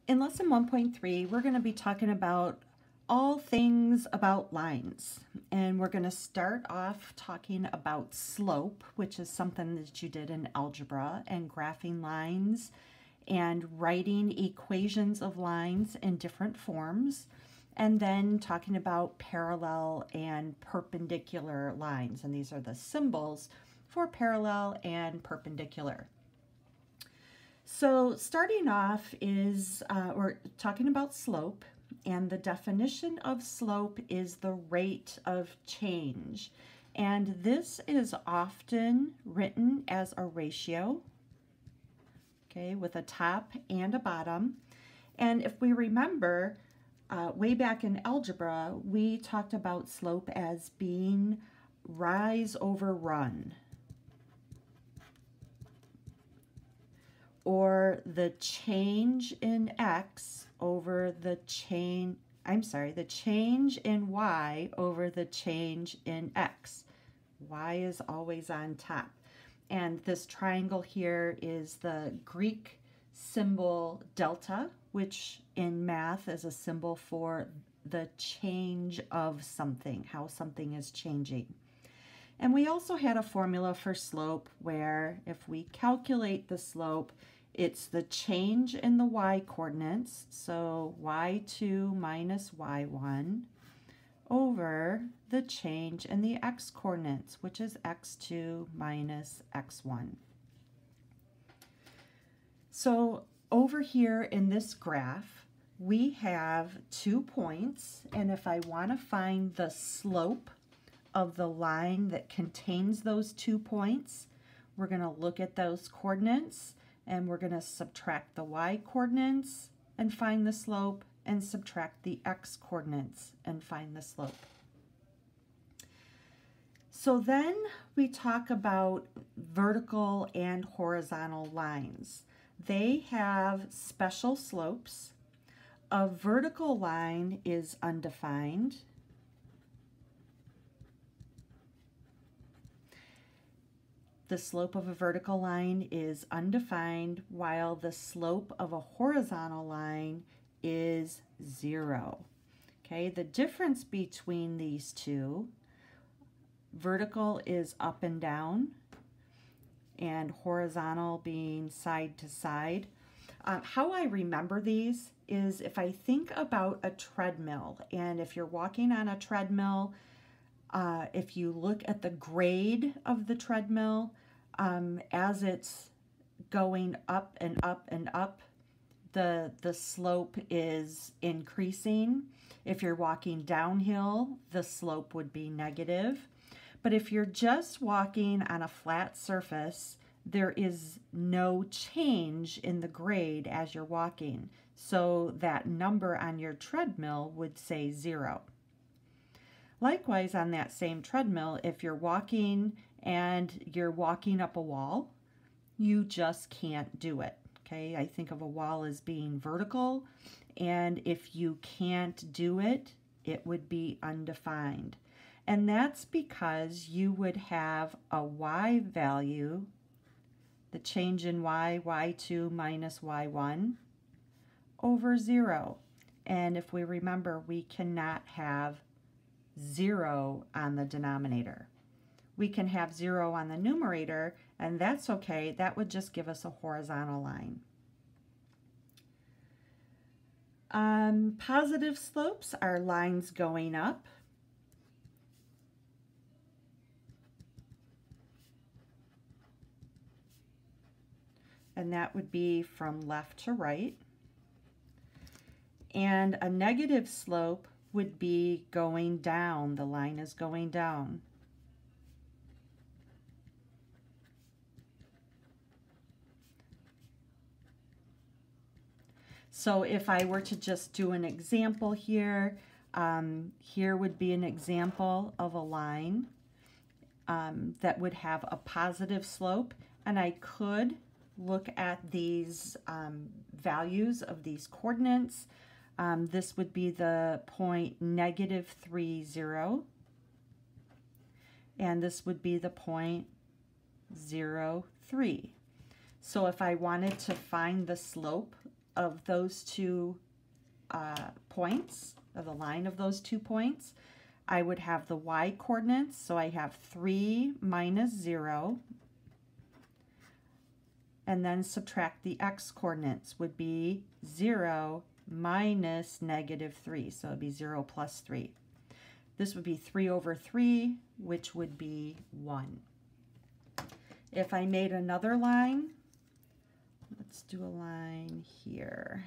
In lesson 1.3, we're going to be talking about all things about lines. And we're going to start off talking about slope, which is something that you did in algebra, and graphing lines and writing equations of lines in different forms. And then talking about parallel and perpendicular lines. And these are the symbols for parallel and perpendicular. So starting off is, we're talking about slope, and the definition of slope is the rate of change. And this is often written as a ratio, okay, with a top and a bottom. And if we remember, way back in algebra, we talked about slope as being rise over run, or the change in x over the change in y over the change in x. Y is always on top. And this triangle here is the Greek symbol delta, which in math is a symbol for the change of something, how something is changing. And we also had a formula for slope where if we calculate the slope, it's the change in the y-coordinates, so y2 minus y1, over the change in the x-coordinates, which is x2 minus x1. So over here in this graph, we have 2 points, and if I want to find the slope of the line that contains those 2 points, we're going to look at those coordinates, and we're going to subtract the y-coordinates and find the slope, and subtract the x-coordinates and find the slope. So then we talk about vertical and horizontal lines. They have special slopes. A vertical line is undefined. The slope of a vertical line is undefined, while the slope of a horizontal line is 0. Okay, the difference between these two, vertical is up and down, and horizontal being side to side. How I remember these is if I think about a treadmill, and if you're walking on a treadmill, if you look at the grade of the treadmill, as it's going up and up and up, the slope is increasing. If you're walking downhill, the slope would be negative. But if you're just walking on a flat surface, there is no change in the grade as you're walking. So that number on your treadmill would say 0. Likewise, on that same treadmill, if you're walking and you're walking up a wall, you just can't do it. Okay, I think of a wall as being vertical, and if you can't do it, it would be undefined. And that's because you would have a y value, the change in y, y2 minus y1, over 0. And if we remember, we cannot have 0 on the denominator. We can have 0 on the numerator, and that's okay. That would just give us a horizontal line. Positive slopes are lines going up. And that would be from left to right. And a negative slope would be going down. The line is going down. So if I were to just do an example here, here would be an example of a line that would have a positive slope, and I could look at these values of these coordinates. This would be the point -3, 0, and this would be the point 0, 3. So if I wanted to find the slope of those two points, of the line of those 2 points, I would have the y coordinates. So I have 3 minus 0. And then subtract the x coordinates would be 0 minus -3. So it would be 0 plus 3. This would be 3 over 3, which would be 1. If I made another line, let's do a line here.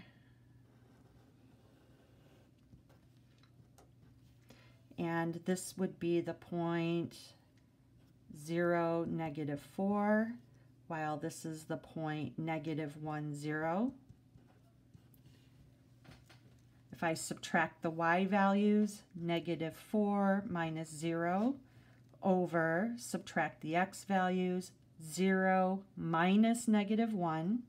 And this would be the point 0, -4, while this is the point -1, 0. If I subtract the y values, -4 minus 0 over, subtract the x values, 0 minus -1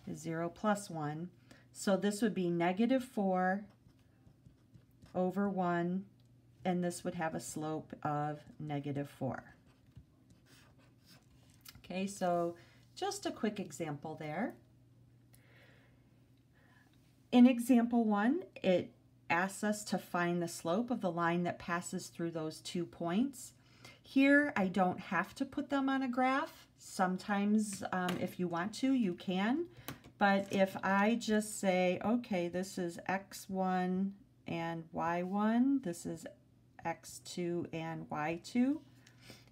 is 0 plus 1. So this would be -4 over 1, and this would have a slope of -4. Okay, so just a quick example there. In example 1, it asks us to find the slope of the line that passes through those 2 points. Here, I don't have to put them on a graph. Sometimes, if you want to, you can. But if I just say, okay, this is x1 and y1, this is x2 and y2.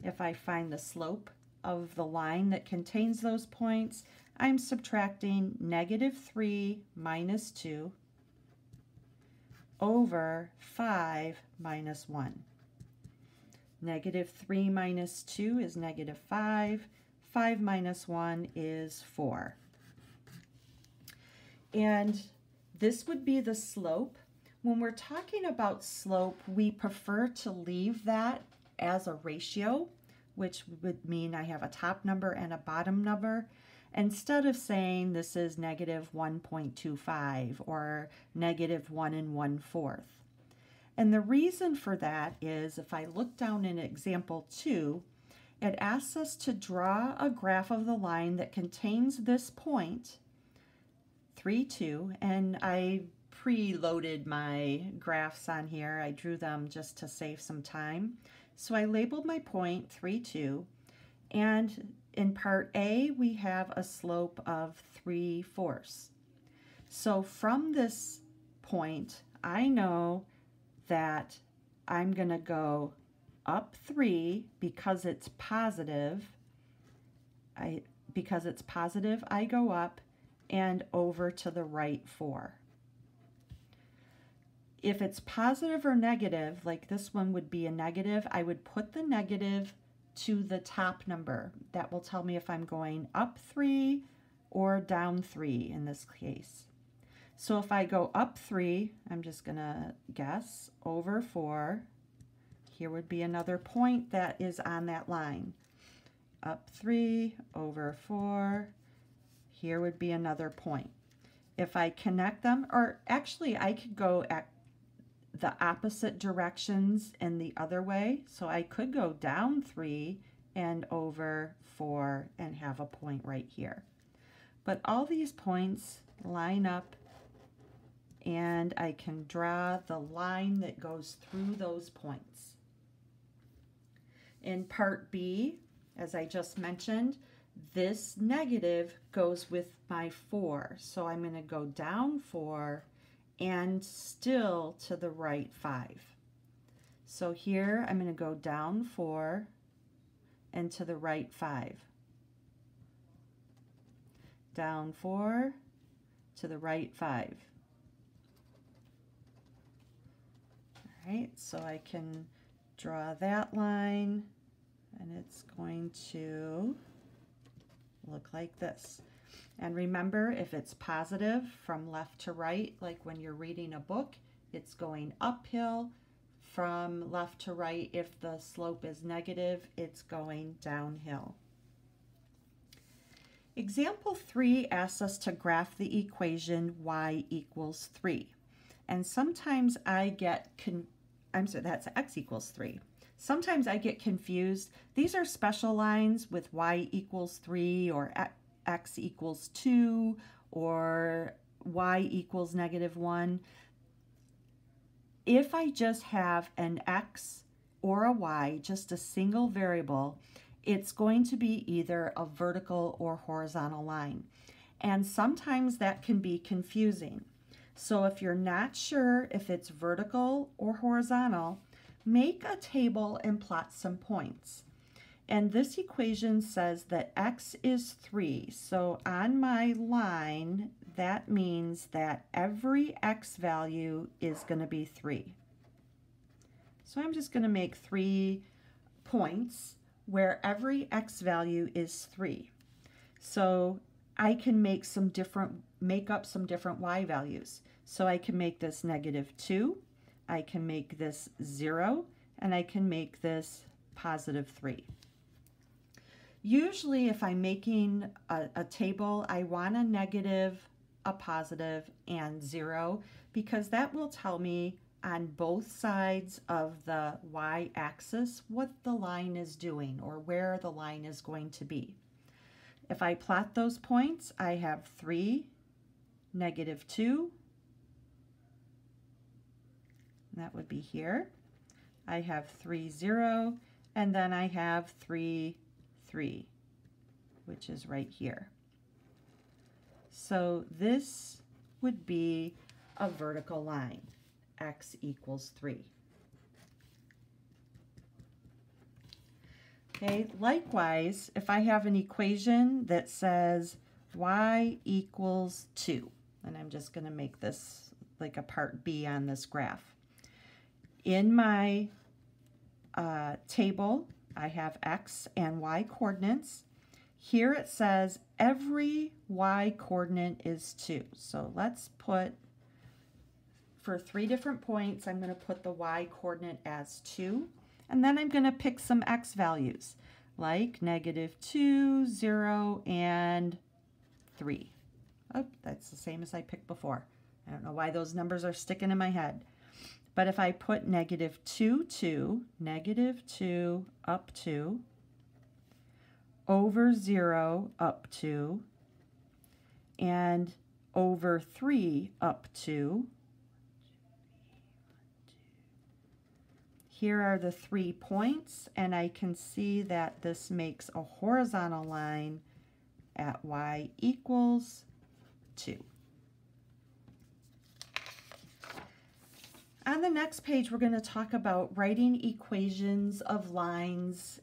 If I find the slope of the line that contains those points, I'm subtracting -3 minus 2 over 5 minus 1. -3 minus 2 is -5. 5 minus 1 is 4. And this would be the slope. When we're talking about slope, we prefer to leave that as a ratio, which would mean I have a top number and a bottom number, instead of saying this is -1.25 or -1 1/4. And the reason for that is, if I look down in example 2, it asks us to draw a graph of the line that contains this point, 3, 2, and I preloaded my graphs on here. I drew them just to save some time. So I labeled my point 3, 2, and in part A, we have a slope of 3/4. So from this point, I know that I'm going to go up 3 because it's positive. Because it's positive, I go up and over to the right 4. If it's positive or negative, like this one would be a negative, I would put the negative to the top number. That will tell me if I'm going up 3 or down 3 in this case. So if I go up 3, I'm just going to guess, over 4. Here would be another point that is on that line. Up 3, over 4. Here would be another point. If I connect them, or actually I could go at the opposite directions in the other way. So I could go down 3 and over 4 and have a point right here. But all these points line up, and I can draw the line that goes through those points. In part B, as I just mentioned, this negative goes with my 4. So I'm going to go down 4 and still to the right 5. So here I'm going to go down 4 and to the right 5. Down 4 to the right 5. All right, so I can draw that line, and it's going to look like this. And remember, if it's positive from left to right, like when you're reading a book, it's going uphill. From left to right, if the slope is negative, it's going downhill. Example 3 asks us to graph the equation y equals 3. And sometimes I get, that's x equals 3. Sometimes I get confused. These are special lines with y equals 3 or x equals 2 or y equals -1. If I just have an x or a y, just a single variable, it's going to be either a vertical or horizontal line. And sometimes that can be confusing. So if you're not sure if it's vertical or horizontal, make a table and plot some points. And this equation says that x is 3. So on my line, that means that every x value is going to be 3. So I'm just going to make 3 points where every x value is 3. So I can make up some different y values. So I can make this -2, I can make this 0, and I can make this +3. Usually if I'm making a table, I want a negative, a positive, and 0, because that will tell me on both sides of the y-axis what the line is doing or where the line is going to be. If I plot those points, I have 3, -2, that would be here. I have 3, 0, and then I have 3, 3, which is right here. So this would be a vertical line, x equals 3. Okay, likewise, if I have an equation that says y equals 2, and I'm just going to make this like a part B on this graph. In my table, I have x and y coordinates. Here it says every y coordinate is 2. So let's put, for 3 different points, I'm going to put the y coordinate as 2. And then I'm going to pick some x values, like -2, 0, and 3. Oh, that's the same as I picked before. I don't know why those numbers are sticking in my head. But if I put -2, 2, -2 up 2, over 0 up 2, and over 3 up 2, here are the 3 points, and I can see that this makes a horizontal line at y equals 2. On the next page, we're going to talk about writing equations of lines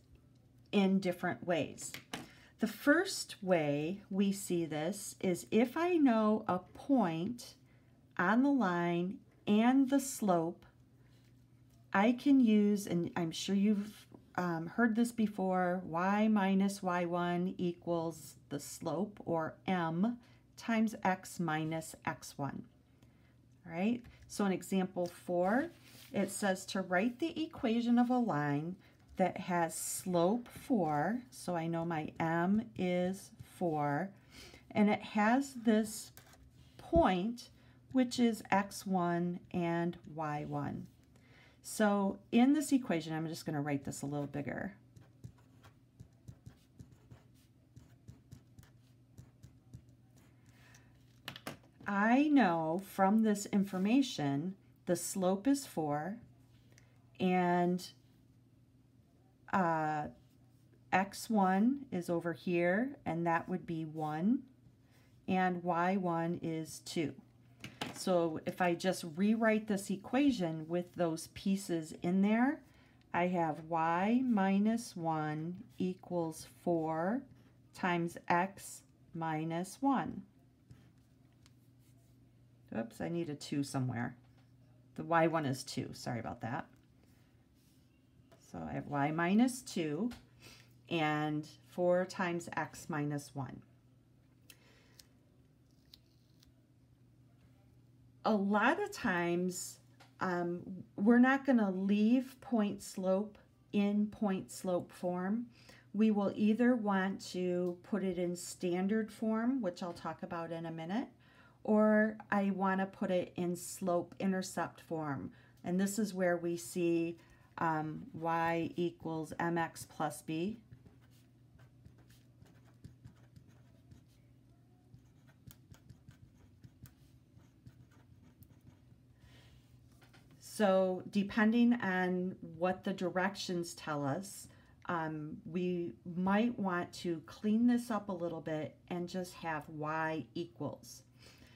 in different ways. The first way we see this is if I know a point on the line and the slope, I can use, and I'm sure you've heard this before, y minus y1 equals the slope, or m, times x minus x1. All right, so in example 4, it says to write the equation of a line that has slope 4, so I know my m is 4, and it has this point, which is x1 and y1. So in this equation, I'm just going to write this a little bigger. I know from this information the slope is 4 and x1 is over here, and that would be 1, and y1 is 2. So if I just rewrite this equation with those pieces in there, I have y minus 1 equals 4 times x minus 1. Oops, I need a 2 somewhere. The y1 is 2, sorry about that. So I have y minus 2 and 4 times x minus 1. A lot of times, we're not going to leave point slope in point slope form. We will either want to put it in standard form, which I'll talk about in a minute, or I want to put it in slope intercept form. And this is where we see y equals mx plus b. So depending on what the directions tell us, we might want to clean this up a little bit and just have y equals.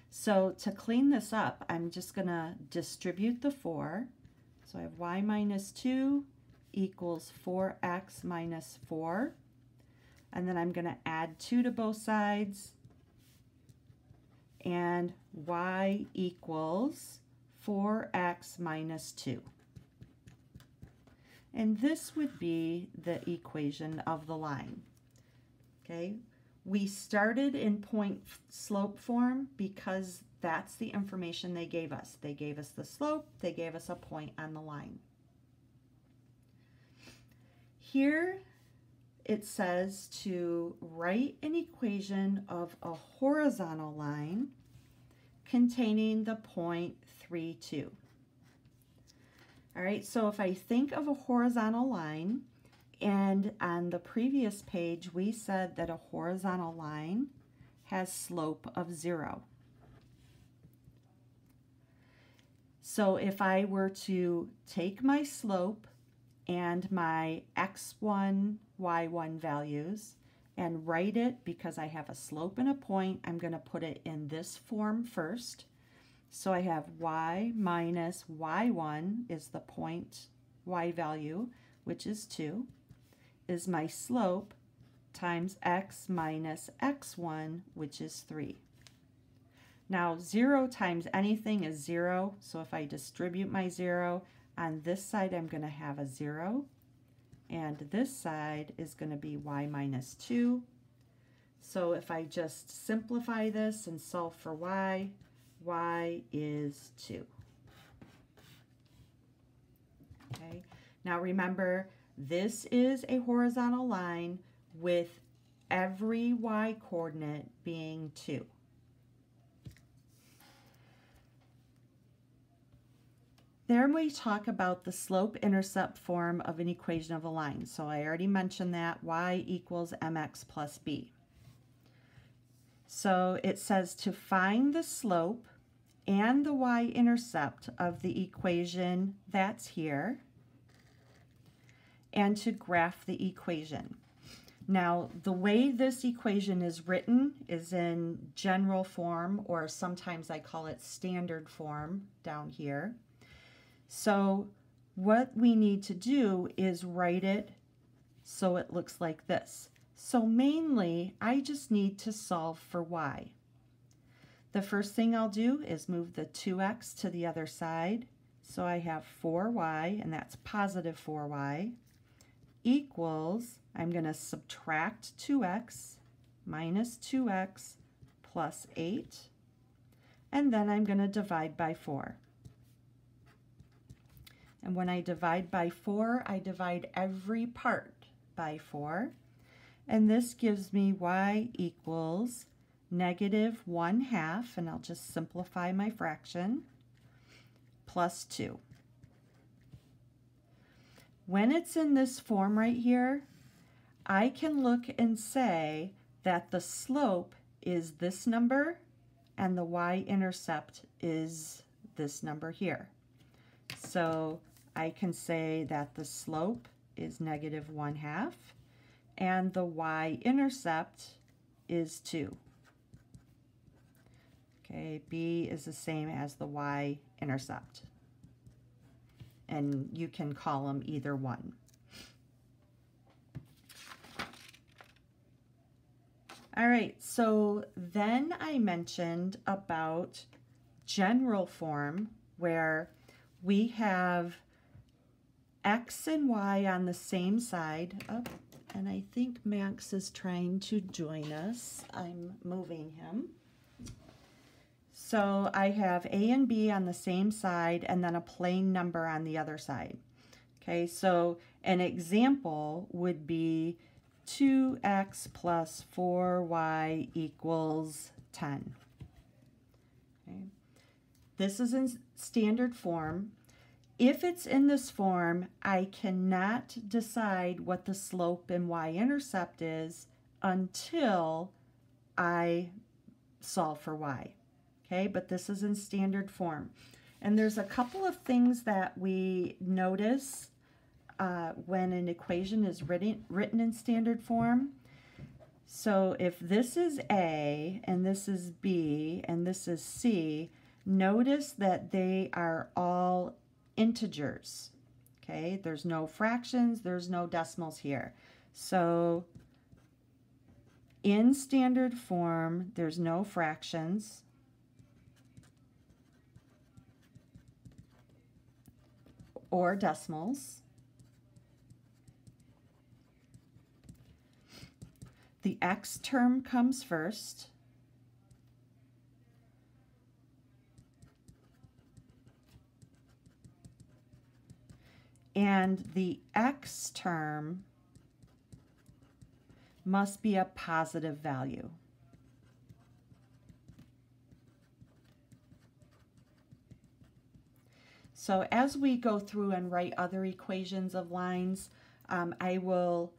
So to clean this up, I'm just going to distribute the 4. So I have y minus 2 equals 4x minus 4. And then I'm going to add 2 to both sides. And y equals 4x minus 2. And this would be the equation of the line. Okay, we started in point slope form because that's the information they gave us. They gave us the slope, they gave us a point on the line. Here it says to write an equation of a horizontal line containing the point 3, 2. All right, so if I think of a horizontal line, and on the previous page we said that a horizontal line has slope of 0. So if I were to take my slope and my x1, y1 values and write it, because I have a slope and a point, I'm going to put it in this form first. So I have y minus y1 is the point y value, which is 2, is my slope, times x minus x1, which is 3. Now 0 times anything is 0, so if I distribute my 0, on this side I'm going to have a 0, and this side is going to be y minus 2. So if I just simplify this and solve for y, y is 2. Okay, now remember, this is a horizontal line with every y coordinate being 2. Then we talk about the slope-intercept form of an equation of a line. So I already mentioned that, y equals mx plus b. So it says to find the slope and the y-intercept of the equation that's here, and to graph the equation. Now, the way this equation is written is in general form, or sometimes I call it standard form down here. So what we need to do is write it so it looks like this. So mainly, I just need to solve for y. The first thing I'll do is move the 2x to the other side. So I have 4y, and that's positive 4y, equals, I'm going to subtract 2x minus 2x plus 8, and then I'm going to divide by 4. And when I divide by 4, I divide every part by 4. And this gives me y equals negative 1/2, and I'll just simplify my fraction, plus 2. When it's in this form right here, I can look and say that the slope is this number and the y-intercept is this number here. So I can say that the slope is negative 1/2 and the y-intercept is 2. Okay, b is the same as the y-intercept. And you can call them either one. All right, so then I mentioned about general form, where we have x and y on the same side. Oh, and I think Max is trying to join us. I'm moving him. So I have a and b on the same side and then a plain number on the other side. Okay, so an example would be 2x plus 4y equals 10. Okay. This is in standard form. If it's in this form, I cannot decide what the slope and y-intercept is until I solve for y. Okay, but this is in standard form. And there's a couple of things that we notice when an equation is written in standard form. So if this is A, and this is B, and this is C, notice that they are all integers. Okay, there's no fractions, there's no decimals here. So in standard form, there's no fractions. Or decimals. The x term comes first. And the x term must be a positive value. So as we go through and write other equations of lines, I will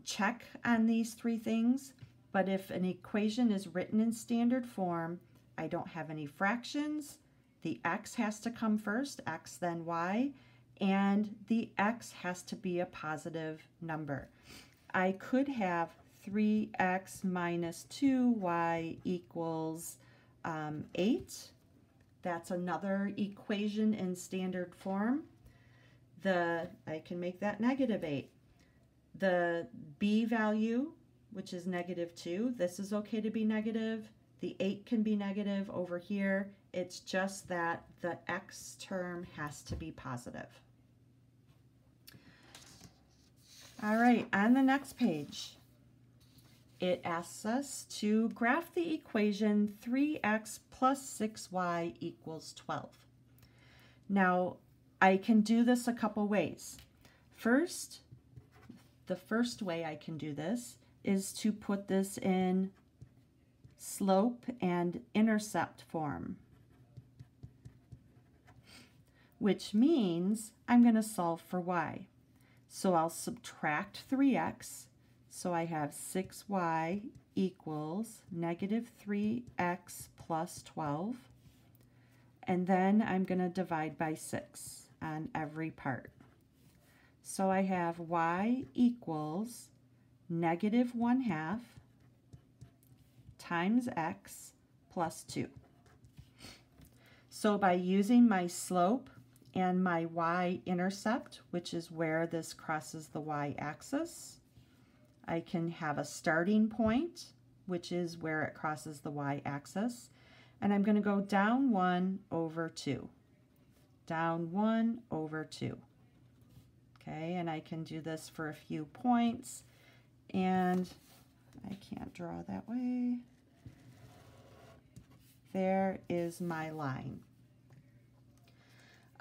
check on these three things. But if an equation is written in standard form, I don't have any fractions. The x has to come first, x then y, and the x has to be a positive number. I could have 3x minus 2y equals 8. That's another equation in standard form. I can make that negative 8. The b value, which is negative 2, this is okay to be negative. The 8 can be negative over here. It's just that the x term has to be positive. All right, on the next page, it asks us to graph the equation 3x plus 6y equals 12. Now, I can do this a couple ways. First, the first way I can do this is to put this in slope and intercept form, which means I'm going to solve for y. So I'll subtract 3x. So I have 6y equals negative 3x plus 12. And then I'm going to divide by 6 on every part. So I have y equals negative 1/2 times x plus 2. So by using my slope and my y-intercept, which is where this crosses the y-axis, I can have a starting point, which is where it crosses the y-axis, and I'm going to go down 1 over 2. Down 1 over 2. Okay, and I can do this for a few points, and I can't draw that way. There is my line.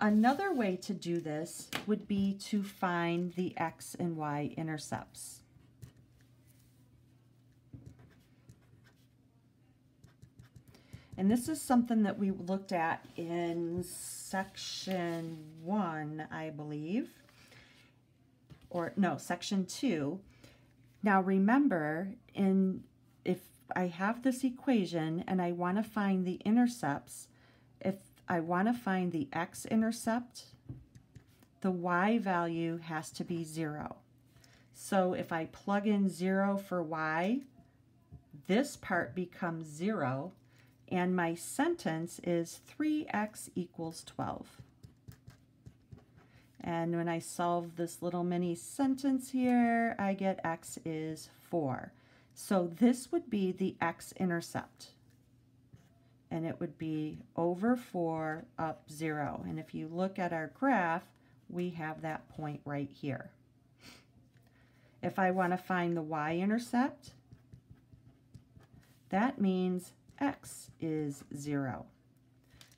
Another way to do this would be to find the x and y intercepts. And this is something that we looked at in section 1, I believe. Or no, section 2. Now remember, if I have this equation and I want to find the intercepts, if I want to find the x-intercept, the y value has to be 0. So if I plug in 0 for y, this part becomes 0, and my sentence is 3x equals 12. And when I solve this little mini sentence here, I get x is 4. So this would be the x-intercept. And it would be over 4 up 0. And if you look at our graph, we have that point right here. If I want to find the y-intercept, that means x is 0.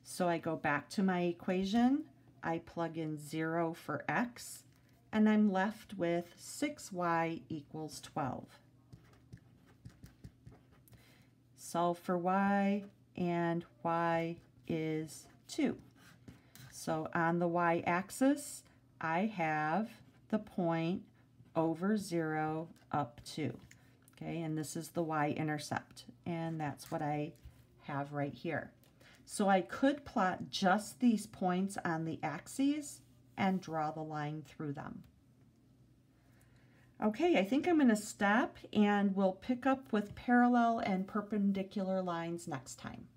So I go back to my equation, I plug in 0 for x, and I'm left with 6y equals 12. Solve for y, and y is 2. So on the y-axis, I have the point over 0 up 2. Okay, and this is the y-intercept, and that's what I have right here. So I could plot just these points on the axes and draw the line through them. Okay, I think I'm going to stop and we'll pick up with parallel and perpendicular lines next time.